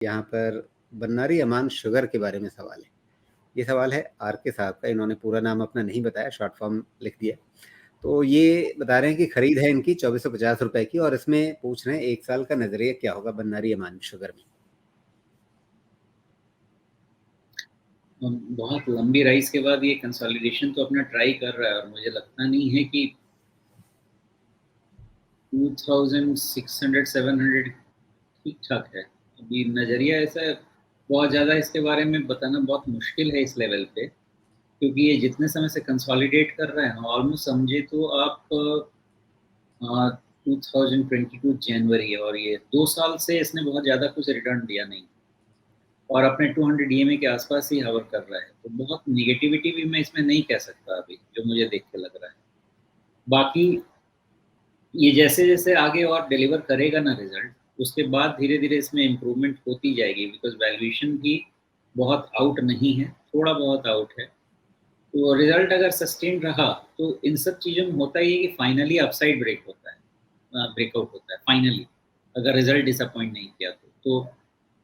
यहाँ पर बन्नारी अमान शुगर के बारे में सवाल है। ये सवाल है आर के साहब का, इन्होंने पूरा नाम अपना नहीं बताया, शॉर्ट फॉर्म लिख दिया। तो ये बता रहे हैं कि खरीद है इनकी 2450 रुपए की, और इसमें पूछ रहे हैं 1 साल का नजरिया क्या होगा बन्नारी अमान शुगर में। बहुत लंबी राइज के बाद ये कंसोलिडेशन तो अपना ट्राई कर रहा है, और मुझे लगता नहीं है कि 2600 700 ठीक ठाक है। अभी नज़रिया ऐसा है, बहुत ज़्यादा इसके बारे में बताना बहुत मुश्किल है इस लेवल पे, क्योंकि ये जितने समय से कंसोलिडेट कर रहे हैं, ऑलमोस्ट समझे तो आप 2022 जनवरी, और ये 2 साल से इसने बहुत ज़्यादा कुछ रिटर्न दिया नहीं, और अपने 200 ईएमए के आसपास ही हवर कर रहा है। तो बहुत निगेटिविटी भी मैं इसमें नहीं कह सकता अभी, जो मुझे देख के लग रहा है। बाकी ये जैसे जैसे आगे और डिलीवर करेगा ना रिजल्ट, उसके बाद धीरे धीरे इसमें इम्प्रूवमेंट होती जाएगी, बिकॉज वैल्यूएशन भी बहुत आउट नहीं है, थोड़ा बहुत आउट है। तो रिजल्ट अगर सस्टेन रहा तो इन सब चीज़ों में होता ही है कि फाइनली अपसाइड ब्रेक होता है, ब्रेकआउट होता है फाइनली, अगर रिजल्ट डिसअपॉइंट नहीं किया तो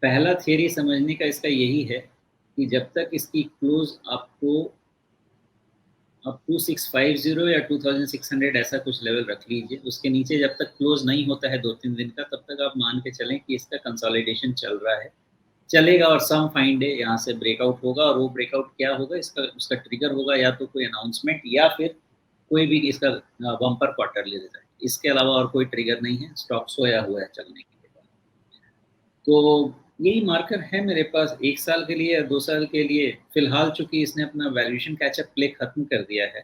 पहला थियरी समझने का इसका यही है कि जब तक इसकी क्लोज आपको आप 2650 या 2600 ऐसा कुछ लेवल रख लीजिए, उसके नीचे जब तक क्लोज नहीं होता है 2-3 दिन का, तब तक आप मान के चलें कि इसका कंसोलिडेशन चल रहा है, चलेगा, और सम फाइन डे यहाँ से ब्रेकआउट होगा। और वो ब्रेकआउट क्या होगा, इसका उसका ट्रिगर होगा या तो कोई अनाउंसमेंट, या फिर कोई भी इसका बम्पर क्वार्टरली रिजल्ट। इसके अलावा और कोई ट्रिगर नहीं है, स्टॉक सोया हुआ है चलने के लिए। तो यही मार्कर है मेरे पास 1 साल के लिए या 2 साल के लिए। फिलहाल चूंकि इसने अपना वैल्यूएशन कैचअप प्ले खत्म कर दिया है,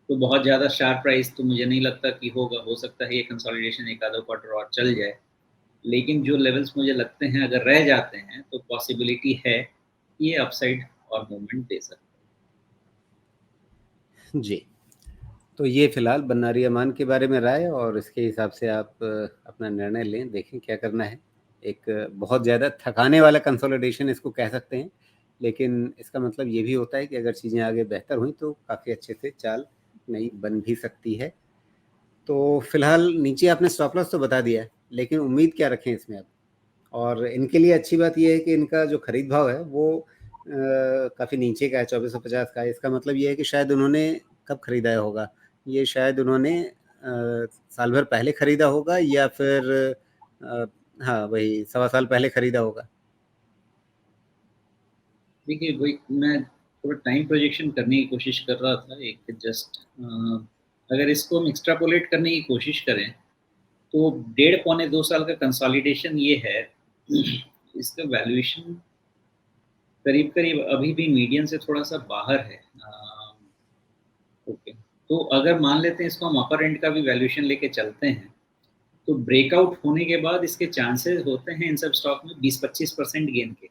तो बहुत ज़्यादा शार्प प्राइस तो मुझे नहीं लगता कि होगा। हो सकता है ये कंसोलिडेशन एक आधा क्वार्टर और चल जाए, लेकिन जो लेवल्स मुझे लगते हैं अगर रह जाते हैं तो पॉसिबिलिटी है कि ये अपसाइड और मूवमेंट दे सकता है। जी, तो ये फिलहाल बन्नारी अमान के बारे में राय, और इसके हिसाब से आप अपना निर्णय लें, देखें क्या करना है। एक बहुत ज़्यादा थकाने वाला कंसोलिडेशन इसको कह सकते हैं, लेकिन इसका मतलब ये भी होता है कि अगर चीज़ें आगे बेहतर हुई तो काफ़ी अच्छे से चाल नई बन भी सकती है। तो फिलहाल नीचे आपने स्टॉप लॉस तो बता दिया है, लेकिन उम्मीद क्या रखें इसमें अब? और इनके लिए अच्छी बात ये है कि इनका जो खरीद भाव है वो काफ़ी नीचे का है, 2450 का है। इसका मतलब ये है कि शायद उन्होंने कब खरीदा होगा, ये शायद उन्होंने साल भर पहले खरीदा होगा, या फिर अ, हाँ वही सवा साल पहले खरीदा होगा। देखिए, वही मैं थोड़ा टाइम प्रोजेक्शन करने की कोशिश कर रहा था, एक जस्ट अगर इसको हम एक्स्ट्रापोलेट करने की कोशिश करें तो 1.5 पौने 2 साल का कंसोलिडेशन ये है। इसका वैल्यूएशन करीब करीब अभी भी मीडियन से थोड़ा सा बाहर है। ओके, तो अगर मान लेते हैं इसको हम अपर एंड का भी वैल्यूएशन लेके चलते हैं, तो ब्रेकआउट होने के बाद इसके चांसेस होते हैं इन सब स्टॉक में 20-25% गेन के।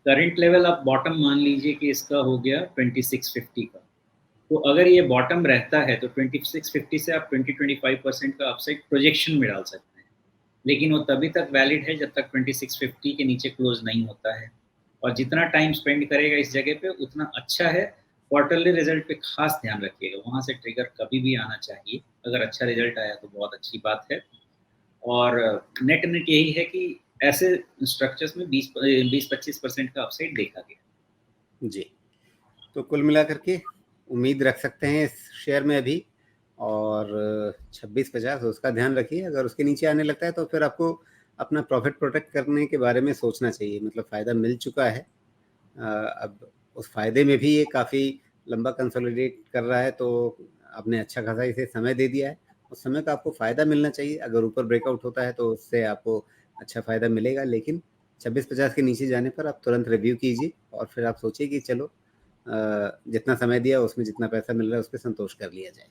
करंट लेवल आप बॉटम मान लीजिए कि इसका हो गया 2650 का। तो अगर ये बॉटम रहता है तो 2650 से आप 20-25% का अपसाइड प्रोजेक्शन में डाल सकते हैं, लेकिन वो तभी तक वैलिड है जब तक 2650 के नीचे क्लोज नहीं होता है। और जितना टाइम स्पेंड करेगा इस जगह पे उतना अच्छा है। क्वार्टरली रिजल्ट पे खास ध्यान रखिएगा, वहाँ से ट्रिगर कभी भी आना चाहिए। अगर अच्छा रिजल्ट आया तो बहुत अच्छी बात है। और नेट नेट यही है कि ऐसे स्ट्रक्चर्स में 20-25% का अपसाइड देखा गया। जी, तो कुल मिलाकर के उम्मीद रख सकते हैं इस शेयर में अभी, और 2650 उसका ध्यान रखिए। अगर उसके नीचे आने लगता है तो फिर आपको अपना प्रॉफिट प्रोटेक्ट करने के बारे में सोचना चाहिए, मतलब फ़ायदा मिल चुका है। अब उस फ़ायदे में भी ये काफ़ी लंबा कंसोलिडेट कर रहा है, तो आपने अच्छा खासा इसे समय दे दिया है। उस समय का आपको फ़ायदा मिलना चाहिए। अगर ऊपर ब्रेकआउट होता है तो उससे आपको अच्छा फ़ायदा मिलेगा, लेकिन 2650 के नीचे जाने पर आप तुरंत रिव्यू कीजिए, और फिर आप सोचिए कि चलो जितना समय दिया उसमें जितना पैसा मिल रहा है उस पे संतोष कर लिया जाए।